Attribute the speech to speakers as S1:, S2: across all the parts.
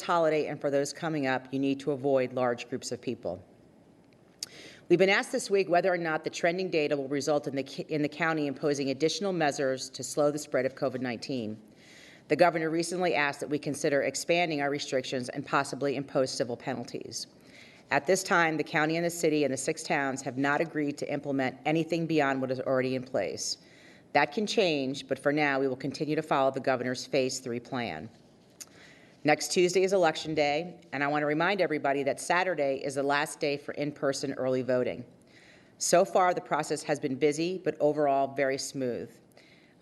S1: holiday and for those coming up, you need to avoid large groups of people. We've been asked this week whether or not the trending data will result in the county imposing additional measures to slow the spread of COVID-19. The governor recently asked that we consider expanding our restrictions and possibly impose civil penalties. At this time, the county and the city and the 6 towns have not agreed to implement anything beyond what is already in place. That can change, but for now, we will continue to follow the governor's Phase 3 plan. Next Tuesday is Election Day, and I want to remind everybody that Saturday is the last day for in-person early voting. So far, the process has been busy, but overall very smooth.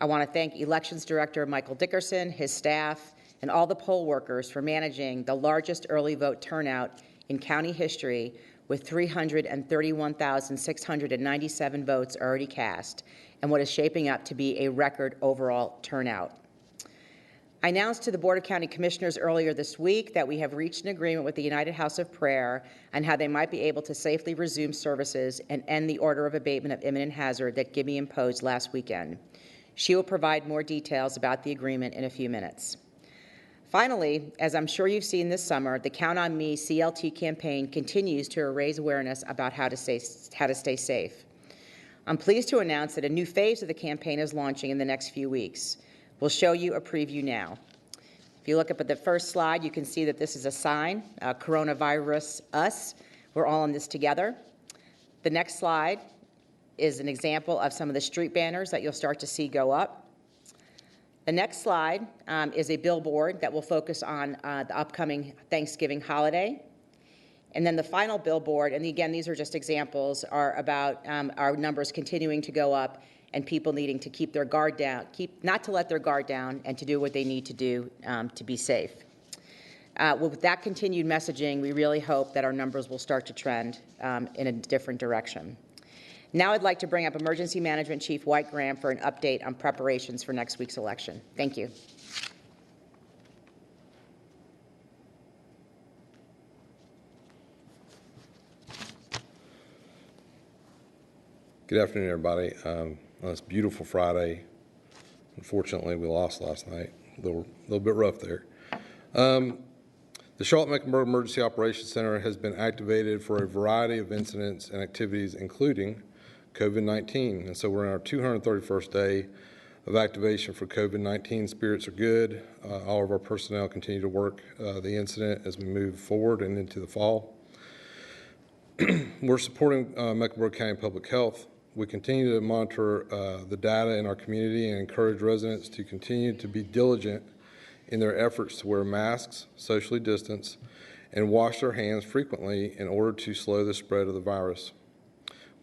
S1: I want to thank Elections Director Michael Dickerson, his staff, and all the poll workers for managing the largest early vote turnout in county history, with 331,697 votes already cast, and what is shaping up to be a record overall turnout. I announced to the Board of County Commissioners earlier this week that we have reached an agreement with the United House of Prayer on how they might be able to safely resume services and end the order of abatement of imminent hazard that Gibby imposed last weekend. She will provide more details about the agreement in a few minutes. Finally, as I'm sure you've seen this summer, the Count on Me CLT campaign continues to raise awareness about how to stay safe. I'm pleased to announce that a new phase of the campaign is launching in the next few weeks. We'll show you a preview now. If you look up at the first slide, you can see that this is a sign, Coronavirus Us. We're all in this together. The next slide is an example of some of the street banners that you'll start to see go up. The next slide is a billboard that will focus on the upcoming Thanksgiving holiday. And then the final billboard, and again, these are just examples, are about our numbers continuing to go up and people needing to keep their guard down, not to let their guard down, and to do what they need to do to be safe. With that continued messaging, we really hope that our numbers will start to trend in a different direction. Now I'd like to bring up Emergency Management Chief White Graham for an update on preparations for next week's election. Thank you.
S2: Good afternoon, everybody. On this beautiful Friday, unfortunately, we lost last night. A little bit rough there. The Charlotte-Mecklenburg Emergency Operations Center has been activated for a variety of incidents and activities, including COVID-19. And so we're in our 231st day of activation for COVID-19. Spirits are good. All of our personnel continue to work the incident as we move forward and into the fall. We're supporting Mecklenburg County Public Health. We continue to monitor the data in our community and encourage residents to continue to be diligent in their efforts to wear masks, socially distance, and wash their hands frequently in order to slow the spread of the virus.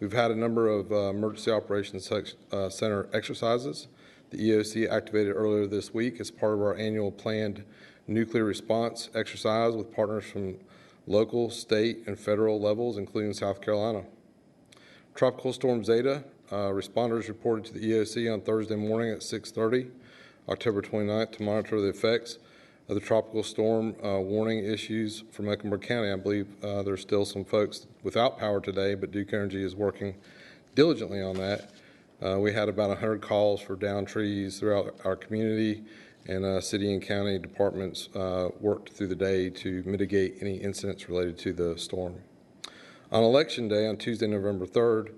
S2: We've had a number of Emergency Operations Center exercises. The EOC activated earlier this week as part of our annual planned nuclear response exercise with partners from local, state, and federal levels, including South Carolina. Tropical Storm Zeta, responders reported to the EOC on Thursday morning at 6:30, October 29th, to monitor the effects of the tropical storm warning issues for Mecklenburg County. I believe there's still some folks without power today, but Duke Energy is working diligently on that. We had about 100 calls for downed trees throughout our community, and city and county departments worked through the day to mitigate any incidents related to the storm. On Election Day, on Tuesday, November 3rd,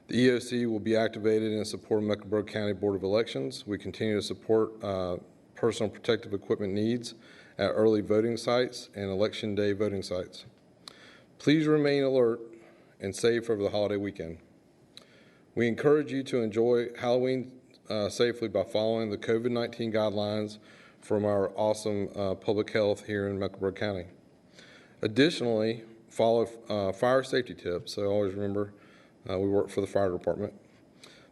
S2: the EOC will be activated in support of Mecklenburg County Board of Elections. We continue to support personal protective equipment needs at early voting sites and Election Day voting sites. Please remain alert and safe over the holiday weekend. We encourage you to enjoy Halloween safely by following the COVID-19 guidelines from our awesome public health here in Mecklenburg County. Additionally, follow fire safety tips. So always remember, we work for the fire department.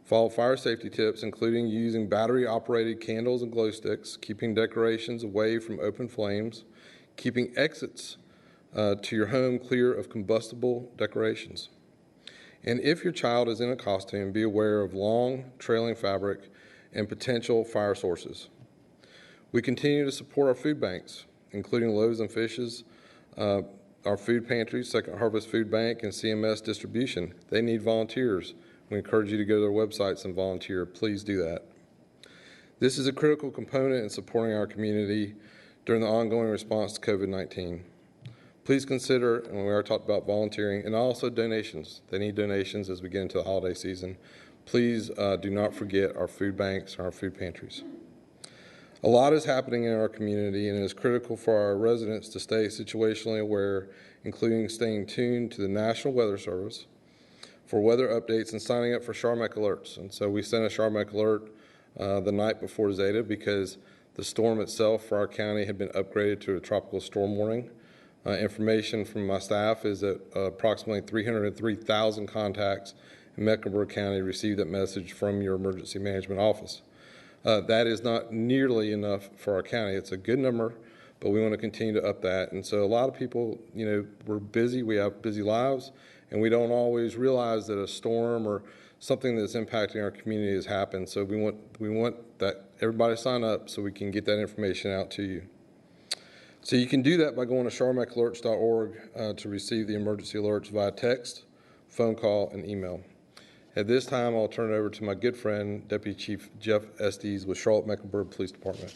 S2: Follow fire safety tips, including using battery-operated candles and glow sticks, keeping decorations away from open flames, keeping exits to your home clear of combustible decorations. And if your child is in a costume, be aware of long trailing fabric and potential fire sources. We continue to support our food banks, including Loaves and Fishes, our food pantries, Second Harvest Food Bank, and CMS Distribution. They need volunteers. We encourage you to go to their websites and volunteer. Please do that. This is a critical component in supporting our community during the ongoing response to COVID-19. Please consider, and we already talked about volunteering, and also donations. They need donations as we get into the holiday season. Please do not forget our food banks and our food pantries. A lot is happening in our community, and it is critical for our residents to stay situationally aware, including staying tuned to the National Weather Service for weather updates and signing up for Charmeck alerts. And so we sent a Charmeck alert the night before Zeta because the storm itself for our county had been upgraded to a tropical storm warning. Information from my staff is that approximately 303,000 contacts in Mecklenburg County received that message from your emergency management office. That is not nearly enough for our county. It's a good number, but we want to continue to up that. And so a lot of people, we're busy, we have busy lives, and we don't always realize that a storm or something that's impacting our community has happened. So we want that everybody sign up so we can get that information out to you. So you can do that by going to charmeckalerts.org to receive the emergency alerts via text, phone call, and email. At this time, I'll turn it over to my good friend, Deputy Chief Jeff Estes with Charlotte-Mecklenburg Police Department.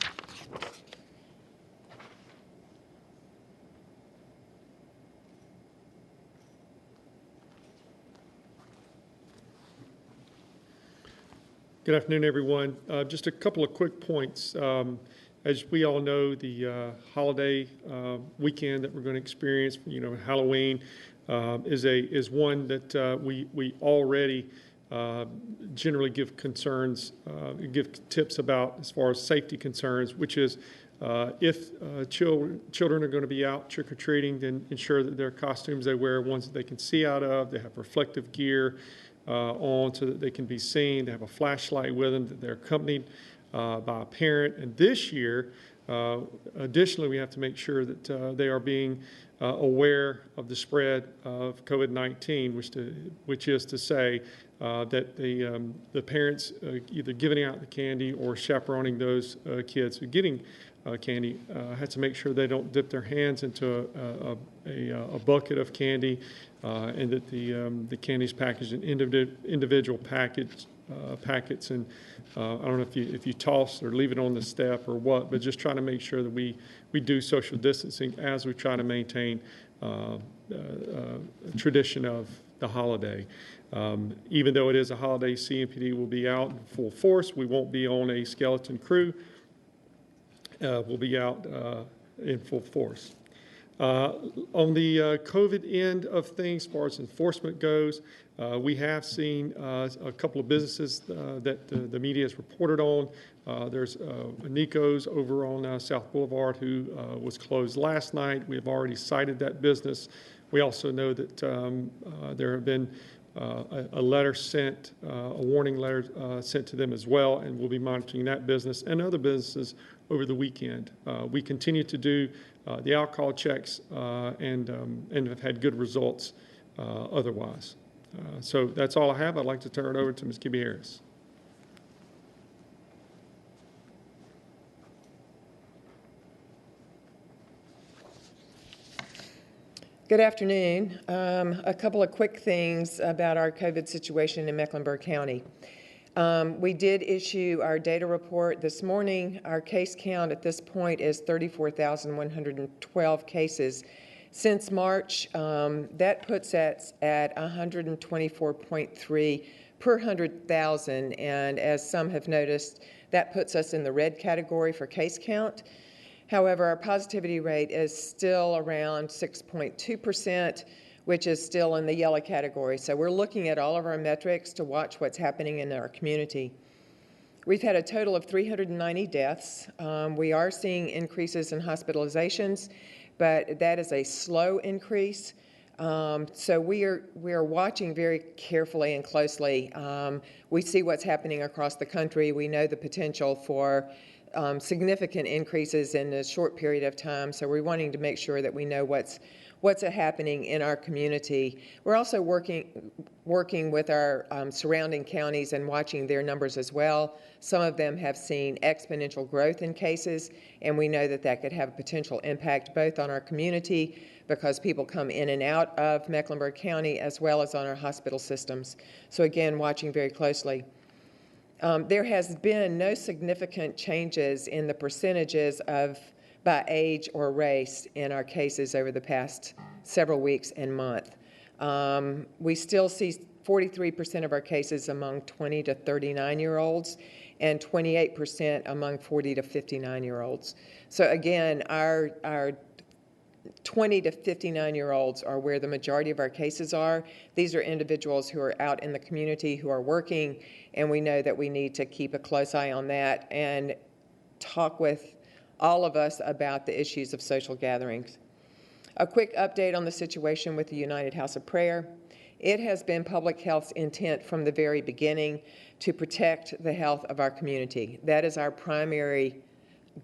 S3: Good afternoon, everyone. Just a couple of quick points. As we all know, the holiday weekend that we're going to experience, Halloween, is one that we already generally give give tips about as far as safety concerns, which is if children are going to be out trick-or-treating, then ensure that their costumes they wear are ones that they can see out of. They have reflective gear on so that they can be seen. They have a flashlight with them, that they're accompanied by a parent. And this year, additionally, we have to make sure that they are being aware of the spread of COVID-19, which is to say that the parents either giving out the candy or chaperoning those kids who are getting candy has to make sure they don't dip their hands into a bucket of candy, and that the candy is packaged in individual packets. And I don't know if you toss or leave it on the step or what, but just trying to make sure that we do social distancing as we try to maintain a tradition of the holiday. Even though it is a holiday, CMPD will be out in full force. We won't be on a skeleton crew. We'll be out in full force. On the COVID end of things, as far as enforcement goes, we have seen a couple of businesses that the media has reported on. There's Nico's over on South Boulevard who was closed last night. We have already cited that business. We also know that there have been a letter sent, a warning letter sent to them as well, and we'll be monitoring that business and other businesses over the weekend. We continue to do the alcohol checks and have had good results otherwise. So that's all I have. I'd like to turn it over to Ms. Gibby Harris.
S4: Good afternoon. A couple of quick things about our COVID situation in Mecklenburg County. We did issue our data report this morning. Our case count at this point is 34,112 cases. Since March, that puts us at 124.3 per 100,000, and as some have noticed, that puts us in the red category for case count. However, our positivity rate is still around 6.2%, which is still in the yellow category. So we're looking at all of our metrics to watch what's happening in our community. We've had a total of 390 deaths. We are seeing increases in hospitalizations, but that is a slow increase. So we are watching very carefully and closely. We see what's happening across the country. We know the potential for significant increases in a short period of time. So we're wanting to make sure that we know what's happening in our community. We're also working with our surrounding counties and watching their numbers as well. Some of them have seen exponential growth in cases, and we know that that could have a potential impact both on our community because people come in and out of Mecklenburg County as well as on our hospital systems. So again, watching very closely. There has been no significant changes in the percentages of by age or race in our cases over the past several weeks and month. We still see 43% of our cases among 20 to 39-year-olds and 28% among 40 to 59-year-olds. So again, our 20 to 59-year-olds are where the majority of our cases are. These are individuals who are out in the community, who are working, and we know that we need to keep a close eye on that and talk with all of us about the issues of social gatherings. A quick update on the situation with the United House of Prayer. It has been public health's intent from the very beginning to protect the health of our community. That is our primary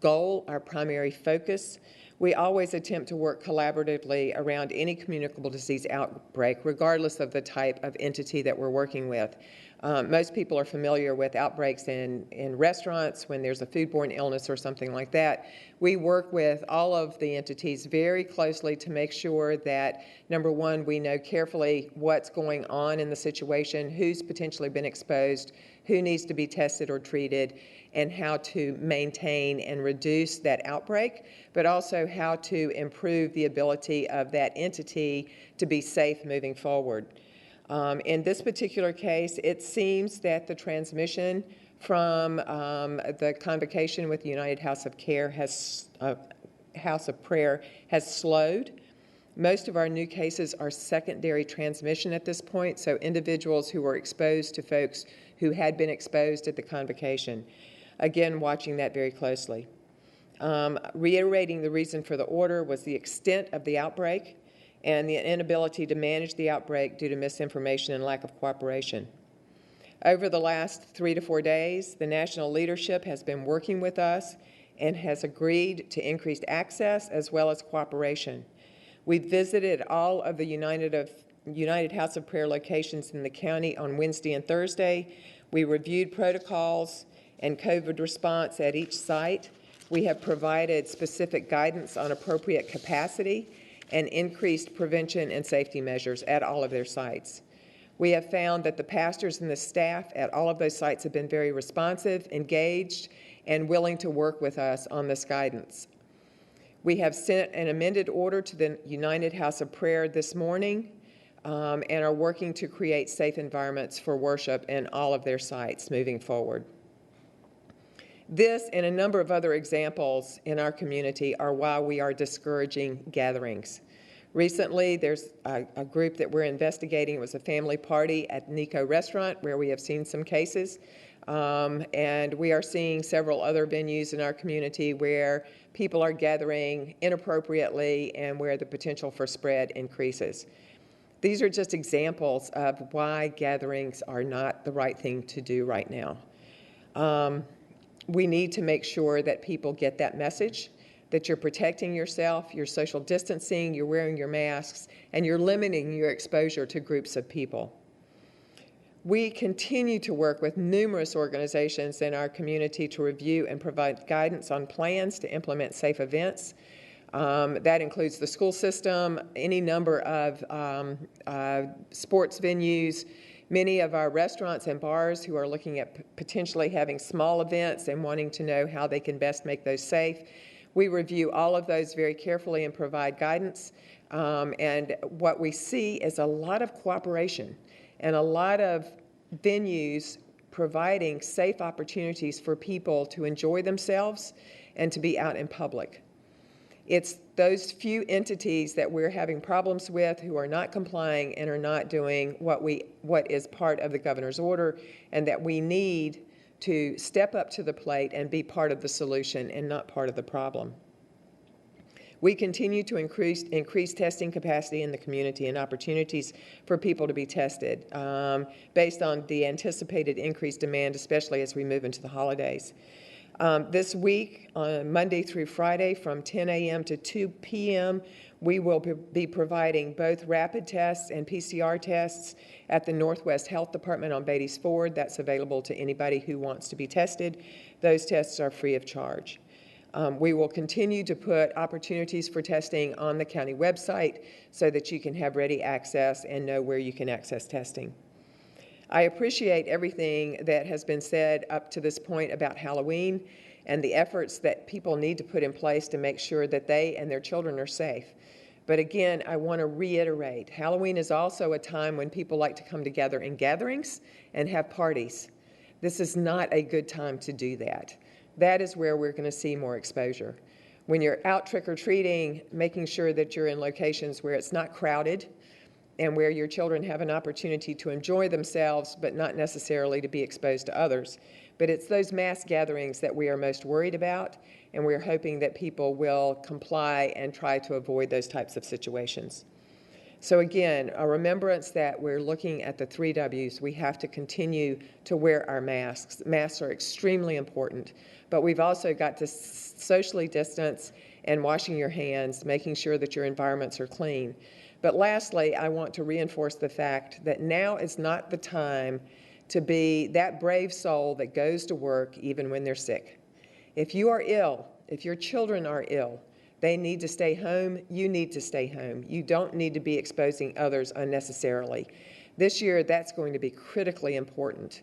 S4: goal, our primary focus. We always attempt to work collaboratively around any communicable disease outbreak, regardless of the type of entity that we're working with. Most people are familiar with outbreaks in restaurants when there's a foodborne illness or something like that. We work with all of the entities very closely to make sure that, number one, we know carefully what's going on in the situation, who's potentially been exposed, who needs to be tested or treated, and how to maintain and reduce that outbreak, but also how to improve the ability of that entity to be safe moving forward. In this particular case, it seems that the transmission from the convocation with the United House of Prayer has slowed. Most of our new cases are secondary transmission at this point, so individuals who were exposed to folks who had been exposed at the convocation. Again, watching that very closely. Reiterating the reason for the order was the extent of the outbreak and the inability to manage the outbreak due to misinformation and lack of cooperation. Over the last 3 to 4 days, the national leadership has been working with us and has agreed to increased access as well as cooperation. We visited all of the United House of Prayer locations in the county on Wednesday and Thursday. We reviewed protocols and COVID response at each site. We have provided specific guidance on appropriate capacity and increased prevention and safety measures at all of their sites. We have found that the pastors and the staff at all of those sites have been very responsive, engaged, and willing to work with us on this guidance. We have sent an amended order to the United House of Prayer this morning and are working to create safe environments for worship in all of their sites moving forward. This and a number of other examples in our community are why we are discouraging gatherings. Recently, there's a group that we're investigating. It was a family party at Nico Restaurant where we have seen some cases. And we are seeing several other venues in our community where people are gathering inappropriately and where the potential for spread increases. These are just examples of why gatherings are not the right thing to do right now. We need to make sure that people get that message, that you're protecting yourself, you're social distancing, you're wearing your masks, and you're limiting your exposure to groups of people. We continue to work with numerous organizations in our community to review and provide guidance on plans to implement safe events. That includes the school system, any number of sports venues, many of our restaurants and bars who are looking at potentially having small events and wanting to know how they can best make those safe. We review all of those very carefully and provide guidance. And what we see is a lot of cooperation and a lot of venues providing safe opportunities for people to enjoy themselves and to be out in public. It's those few entities that we're having problems with who are not complying and are not doing what is part of the governor's order, and that we need to step up to the plate and be part of the solution and not part of the problem. We continue to increase testing capacity in the community and opportunities for people to be tested based on the anticipated increased demand, especially as we move into the holidays. This week, on Monday through Friday, from 10 a.m. to 2 p.m., we will be providing both rapid tests and PCR tests at the Northwest Health Department on Beatties Ford. That's available to anybody who wants to be tested. Those tests are free of charge. We will continue to put opportunities for testing on the county website so that you can have ready access and know where you can access testing. I appreciate everything that has been said up to this point about Halloween, and the efforts that people need to put in place to make sure that they and their children are safe. But again, I want to reiterate, Halloween is also a time when people like to come together in gatherings and have parties. This is not a good time to do that. That is where we're going to see more exposure. When you're out trick-or-treating, making sure that you're in locations where it's not crowded and where your children have an opportunity to enjoy themselves, but not necessarily to be exposed to others. But it's those mass gatherings that we are most worried about, and we're hoping that people will comply and try to avoid those types of situations. So again, a remembrance that we're looking at the 3 W's. We have to continue to wear our masks. Masks are extremely important, but we've also got to socially distance and washing your hands, making sure that your environments are clean. But lastly, I want to reinforce the fact that now is not the time to be that brave soul that goes to work even when they're sick. If you are ill, if your children are ill, they need to stay home. You need to stay home. You don't need to be exposing others unnecessarily. This year, that's going to be critically important.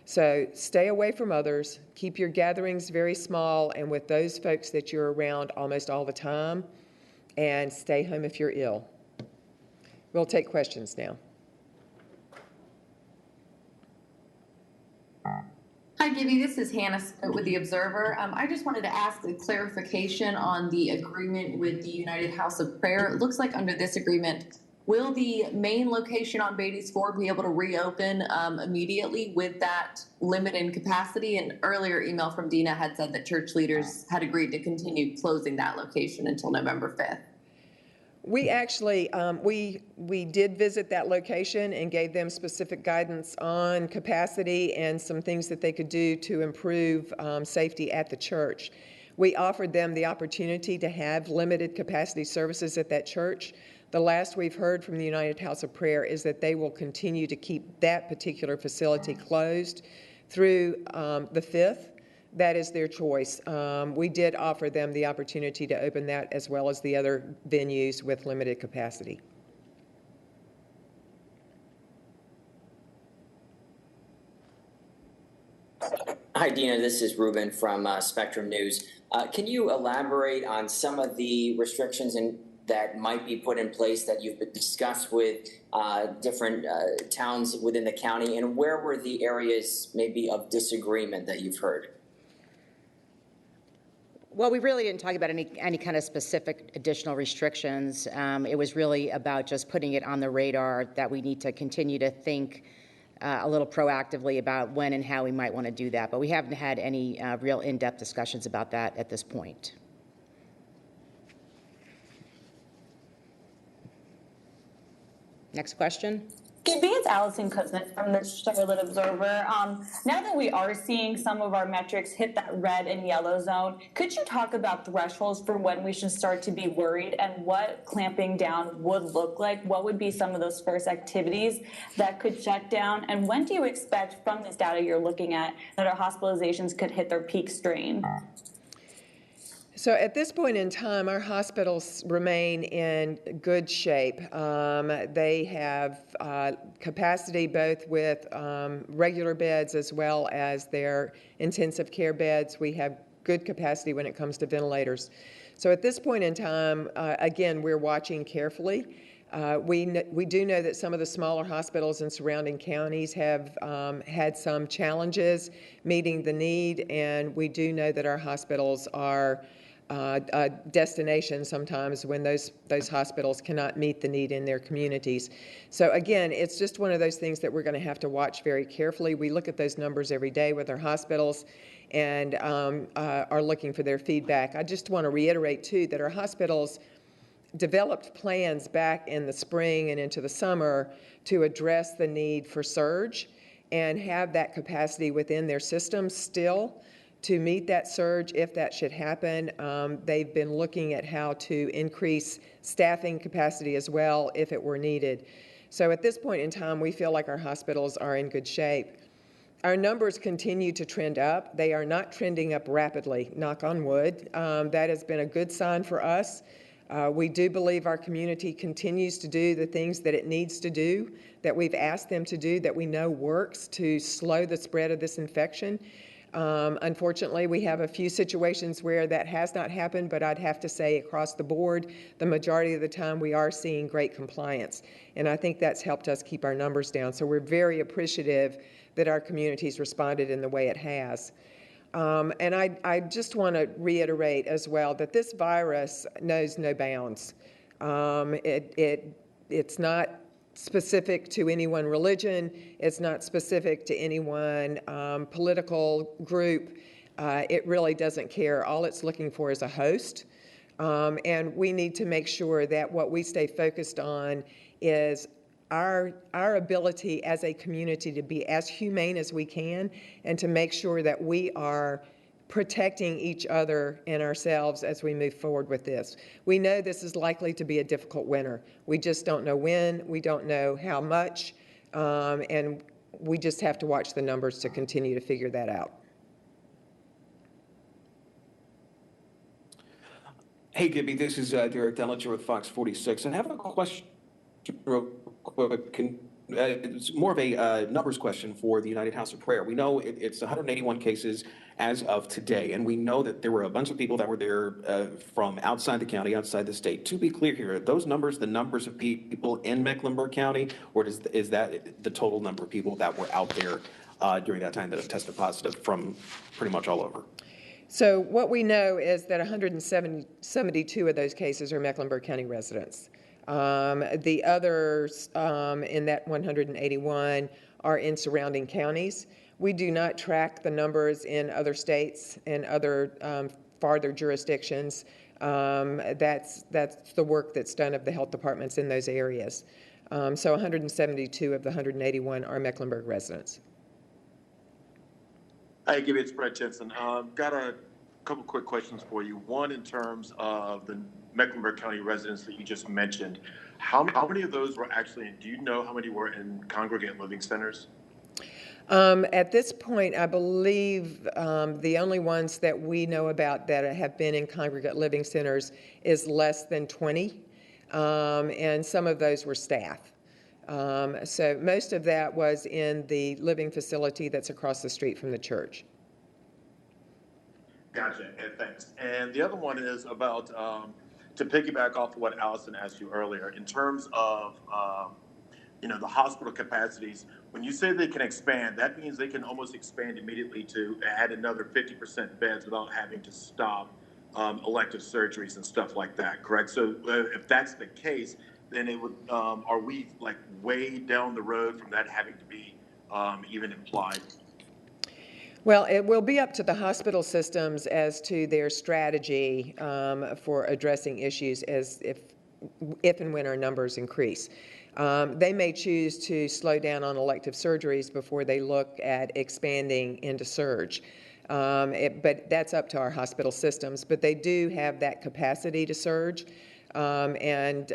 S4: So stay away from others. Keep your gatherings very small and with those folks that you're around almost all the time. And stay home if you're ill. We'll take questions now.
S5: Hi, Gibby. This is Hannah Smith with The Observer. I just wanted to ask a clarification on the agreement with the United House of Prayer. It looks like under this agreement, will the main location on Beatty's Ford be able to reopen immediately with that limit in capacity? An earlier email from Dina had said that church leaders had agreed to continue closing that location until November 5th.
S4: We actually, we did visit that location and gave them specific guidance on capacity and some things that they could do to improve safety at the church. We offered them the opportunity to have limited capacity services at that church. The last we've heard from the United House of Prayer is that they will continue to keep that particular facility closed through the 5th. That is their choice. We did offer them the opportunity to open that as well as the other venues with limited capacity.
S6: Hi, Dina. This is Ruben from Spectrum News. Can you elaborate on some of the restrictions that might be put in place that you've discussed with different towns within the county, and where were the areas maybe of disagreement that you've heard?
S1: Well, we really didn't talk about any kind of specific additional restrictions. It was really about just putting it on the radar that we need to continue to think a little proactively about when and how we might want to do that. But we haven't had any real in-depth discussions about that at this point. Next question.
S7: Gibby, it's Allison Kuznick from the Charlotte Observer. Now that we are seeing some of our metrics hit that red and yellow zone, could you talk about thresholds for when we should start to be worried and what clamping down would look like? What would be some of those first activities that could shut down? And when do you expect from this data you're looking at that our hospitalizations could hit their peak strain?
S4: So at this point in time, our hospitals remain in good shape. They have capacity both with regular beds as well as their intensive care beds. We have good capacity when it comes to ventilators. So at this point in time, again, we're watching carefully. We do know that some of the smaller hospitals in surrounding counties have had some challenges meeting the need, and we do know that our hospitals are a destination sometimes when those hospitals cannot meet the need in their communities. So again, it's just one of those things that we're going to have to watch very carefully. We look at those numbers every day with our hospitals and are looking for their feedback. I just want to reiterate too that our hospitals developed plans back in the spring and into the summer to address the need for surge and have that capacity within their systems still to meet that surge if that should happen. They've been looking at how to increase staffing capacity as well if it were needed. So at this point in time, we feel like our hospitals are in good shape. Our numbers continue to trend up. They are not trending up rapidly, knock on wood. That has been a good sign for us. We do believe our community continues to do the things that it needs to do, that we've asked them to do, that we know works to slow the spread of this infection. Unfortunately, we have a few situations where that has not happened, but I'd have to say across the board, the majority of the time we are seeing great compliance. And I think that's helped us keep our numbers down. So we're very appreciative that our community's responded in the way it has. And I just want to reiterate as well that this virus knows no bounds. It's not specific to any one religion. It's not specific to any one political group. It really doesn't care. All it's looking for is a host. And we need to make sure that what we stay focused on is our ability as a community to be as humane as we can and to make sure that we are protecting each other and ourselves as we move forward with this. We know this is likely to be a difficult winter. We just don't know when, we don't know how much, and we just have to watch the numbers to continue to figure that out.
S8: Hey, Gibby, this is Derek Dellinger with Fox 46, and I have a question real quick. It's more of a numbers question for the United House of Prayer. We know it's 181 cases as of today, and we know that there were a bunch of people that were there from outside the county, outside the state. To be clear here, are those numbers the numbers of people in Mecklenburg County, or is that the total number of people that were out there during that time that have tested positive from pretty much all over?
S4: So what we know is that 172 of those cases are Mecklenburg County residents. The others in that 181 are in surrounding counties. We do not track the numbers in other states and other farther jurisdictions. That's the work that's done of the health departments in those areas. So 172 of the 181 are Mecklenburg residents.
S9: Hi, Gibby, it's Brett Jensen. Got a couple quick questions for you. One, in terms of the Mecklenburg County residents that you just mentioned, how many of those were actually, do you know how many were in congregate living centers?
S4: At this point, I believe the only ones that we know about that have been in congregate living centers is less than 20, and some of those were staff. So most of that was in the living facility that's across the street from the church.
S9: Gotcha, and thanks. And the other one is about, to piggyback off of what Allison asked you earlier, in terms of, the hospital capacities, when you say they can expand, that means they can almost expand immediately to add another 50% beds without having to stop elective surgeries and stuff like that, correct? So if that's the case, then it would, are we like way down the road from that having to be even implied?
S4: Well, it will be up to the hospital systems as to their strategy for addressing issues as if and when our numbers increase. They may choose to slow down on elective surgeries before they look at expanding into surge. But that's up to our hospital systems. But they do have that capacity to surge and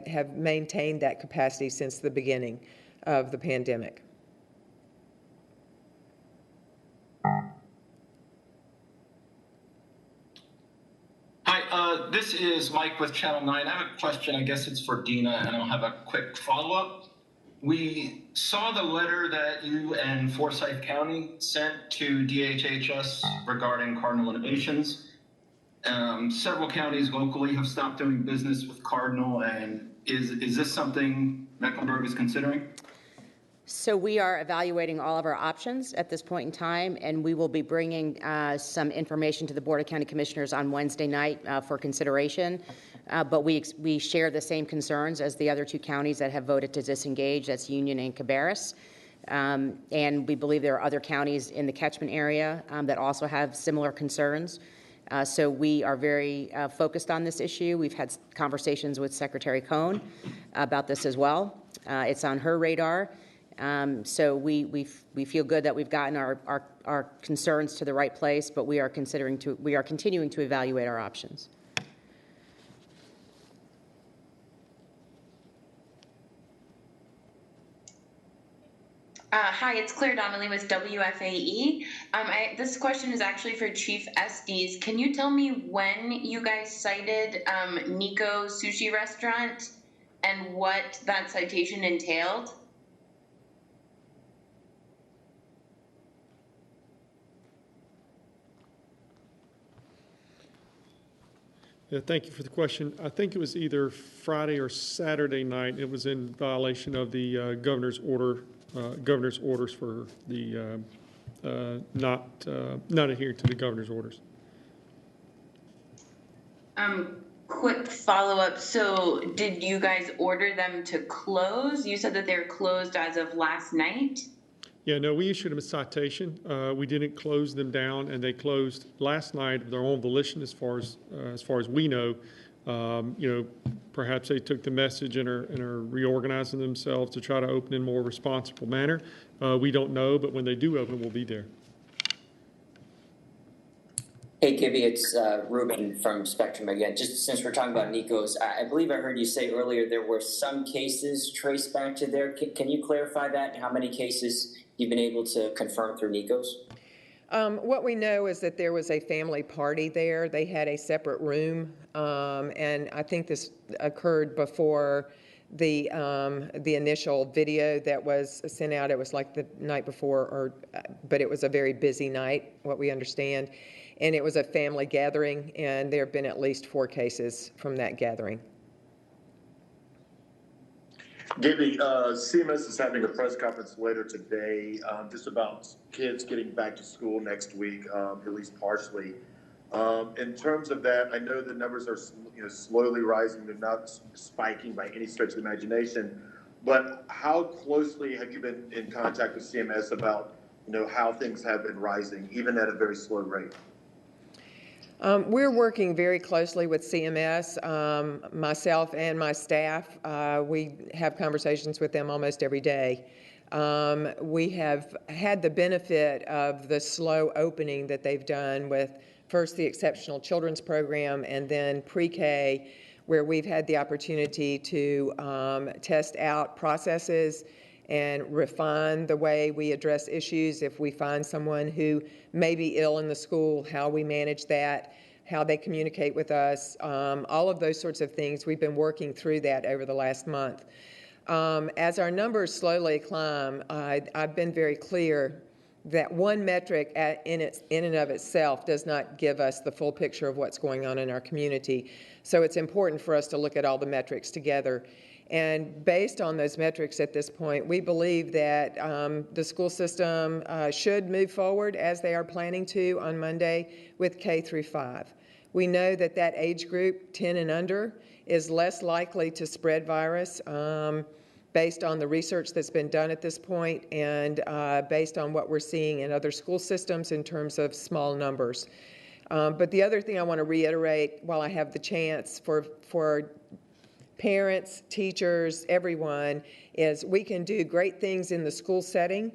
S4: have maintained that capacity since the beginning of the pandemic.
S10: Hi, this is Mike with Channel 9. I have a question. I guess it's for Dina, and I'll have a quick follow-up. We saw the letter that you and Forsyth County sent to DHHS regarding Cardinal Innovations. Several counties locally have stopped doing business with Cardinal, and is this something Mecklenburg is considering?
S1: So we are evaluating all of our options at this point in time, and we will be bringing some information to the Board of County Commissioners on Wednesday night for consideration. But we share the same concerns as the other two counties that have voted to disengage. That's Union and Cabarrus. And we believe there are other counties in the catchment area that also have similar concerns. So we are very focused on this issue. We've had conversations with Secretary Cohn about this as well. It's on her radar. So we feel good that we've gotten our concerns to the right place, but we are continuing to evaluate our options.
S11: Hi, it's Claire Donnelly with WFAE. This question is actually for Chief Estes. Can you tell me when you guys cited Nico Sushi Restaurant and what that citation entailed?
S3: Yeah, thank you for the question. I think it was either Friday or Saturday night. It was in violation of the governor's orders for the not adhering to the governor's orders.
S11: Quick follow-up. So did you guys order them to close? You said that they're closed as of last night?
S3: Yeah, no, we issued them a citation. We didn't close them down, and they closed last night of their own volition, as far as we know. Perhaps they took the message and are reorganizing themselves to try to open in a more responsible manner. We don't know, but when they do open, we'll be there.
S6: Hey, Gibby, it's Ruben from Spectrum again. Just since we're talking about Nico's, I believe I heard you say earlier there were some cases traced back to there. Can you clarify that? How many cases you've been able to confirm through Nico's?
S4: What we know is that there was a family party there. They had a separate room, and I think this occurred before the initial video that was sent out. It was like the night before, but it was a very busy night, what we understand. And it was a family gathering, and there have been at least 4 cases from that gathering.
S9: Gibby, CMS is having a press conference later today just about kids getting back to school next week, at least partially. In terms of that, I know the numbers are slowly rising. They're not spiking by any stretch of the imagination. But how closely have you been in contact with CMS about how things have been rising, even at a very slow rate?
S4: We're working very closely with CMS, myself and my staff. We have conversations with them almost every day. We have had the benefit of the slow opening that they've done with first the Exceptional Children's Program and then pre-K, where we've had the opportunity to test out processes and refine the way we address issues. If we find someone who may be ill in the school, how we manage that, how they communicate with us, all of those sorts of things. We've been working through that over the last month. As our numbers slowly climb, I've been very clear that one metric in and of itself does not give us the full picture of what's going on in our community. So it's important for us to look at all the metrics together. And based on those metrics at this point, we believe that the school system should move forward as they are planning to on Monday with K through 5. We know that that age group, 10 and under, is less likely to spread virus based on the research that's been done at this point and based on what we're seeing in other school systems in terms of small numbers. But the other thing I want to reiterate while I have the chance for parents, teachers, everyone, is we can do great things in the school setting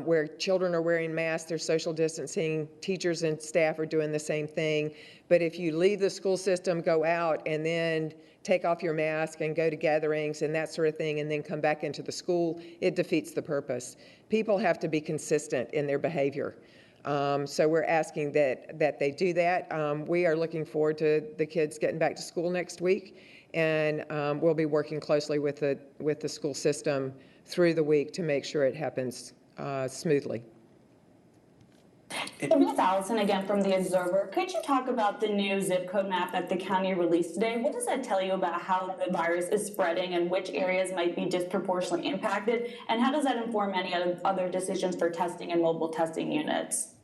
S4: where children are wearing masks, they're social distancing, teachers and staff are doing the same thing. But if you leave the school system, go out, and then take off your mask and go to gatherings and that sort of thing, and then come back into the school, it defeats the purpose. People have to be consistent in their behavior. So we're asking that they do that. We are looking forward to the kids getting back to school next week. And we'll be working closely with the school system through the week to make sure it happens smoothly.
S7: Miss Allison again from The Observer. Could you talk about the new zip code map that the county released today? What does that tell you about how the virus is spreading and which areas might be disproportionately impacted? And how does that inform any other decisions for testing and mobile testing units?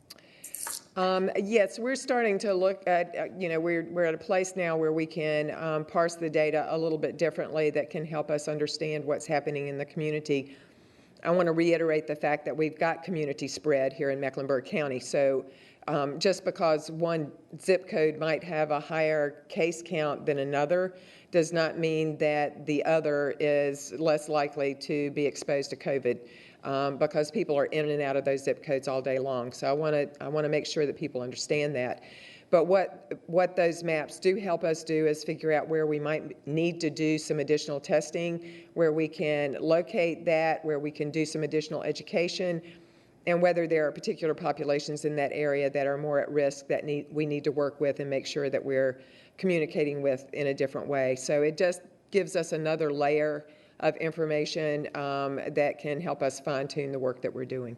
S4: Yes, we're starting to look at, we're at a place now where we can parse the data a little bit differently that can help us understand what's happening in the community. I want to reiterate the fact that we've got community spread here in Mecklenburg County. So just because one zip code might have a higher case count than another does not mean that the other is less likely to be exposed to COVID. Because people are in and out of those zip codes all day long. So I want to make sure that people understand that. But what those maps do help us do is figure out where we might need to do some additional testing, where we can locate that, where we can do some additional education, and whether there are particular populations in that area that are more at risk that we need to work with and make sure that we're communicating with in a different way. So it just gives us another layer of information that can help us fine-tune the work that we're doing.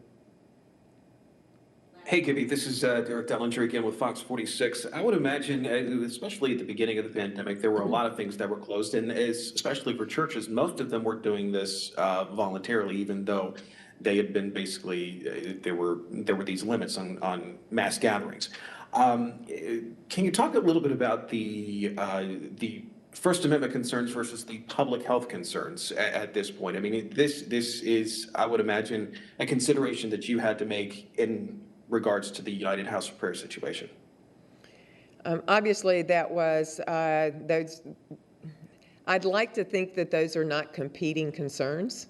S8: Hey, Gibby, this is Derek Dellinger again with Fox 46. I would imagine, especially at the beginning of the pandemic, there were a lot of things that were closed, and especially for churches, most of them were doing this voluntarily, even though they had been basically, there were these limits on mass gatherings. Can you talk a little bit about the First Amendment concerns versus the public health concerns at this point? I mean, this is, I would imagine, a consideration that you had to make in regards to the United House of Prayer situation.
S4: Obviously, that was those. I'd like to think that those are not competing concerns,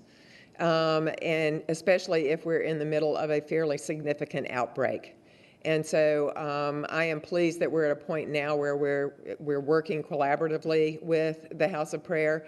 S4: and especially if we're in the middle of a fairly significant outbreak. And so I am pleased that we're at a point now where we're working collaboratively with the House of Prayer.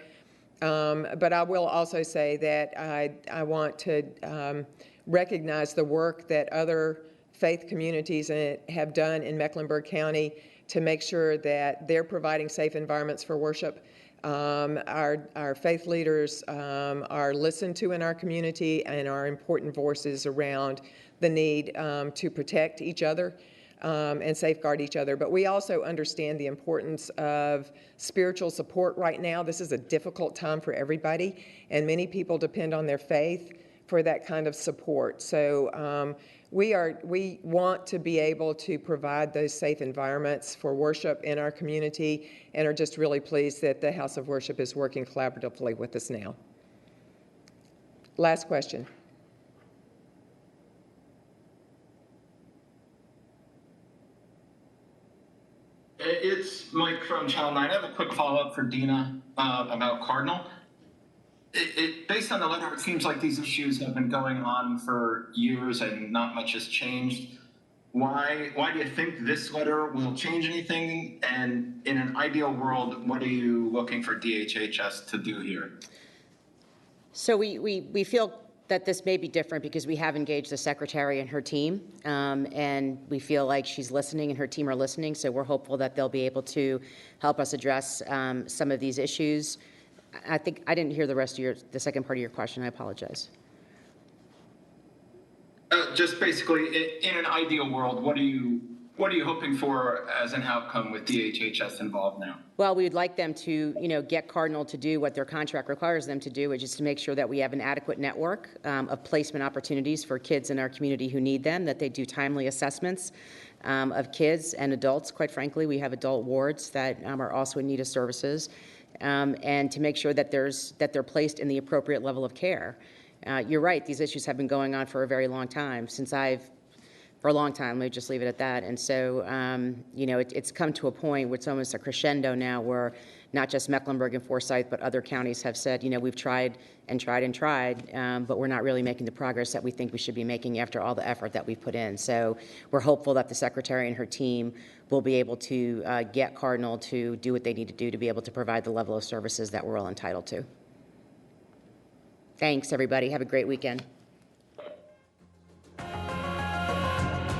S4: But I will also say that I want to recognize the work that other faith communities have done in Mecklenburg County to make sure that they're providing safe environments for worship. Our faith leaders are listened to in our community and are important voices around the need to protect each other and safeguard each other. But we also understand the importance of spiritual support right now. This is a difficult time for everybody, and many people depend on their faith for that kind of support. So we want to be able to provide those safe environments for worship in our community, and are just really pleased that the House of Worship is working collaboratively with us now. Last question.
S10: It's Mike from Channel 9. I have a quick follow-up for Dina about Cardinal. Based on the letter, it seems like these issues have been going on for years and not much has changed. Why do you think this letter will change anything? And in an ideal world, what are you looking for DHHS to do here?
S1: So we feel that this may be different because we have engaged the secretary and her team, and we feel like she's listening and her team are listening. So we're hopeful that they'll be able to help us address some of these issues. I think I didn't hear the second part of your question. I apologize.
S10: Just basically, in an ideal world, what are you hoping for as an outcome with DHHS involved now?
S1: Well, we would like them to, get Cardinal to do what their contract requires them to do, which is to make sure that we have an adequate network of placement opportunities for kids in our community who need them, that they do timely assessments of kids and adults. Quite frankly, we have adult wards that are also in need of services, and to make sure that they're placed in the appropriate level of care. You're right; these issues have been going on for a very long time. For a long time, let me just leave it at that. And so, it's come to a point where it's almost a crescendo now where not just Mecklenburg and Forsyth, but other counties have said, we've tried and tried and tried, but we're not really making the progress that we think we should be making after all the effort that we've put in. So we're hopeful that the secretary and her team will be able to get Cardinal to do what they need to do to be able to provide the level of services that we're all entitled to. Thanks, everybody. Have a great weekend.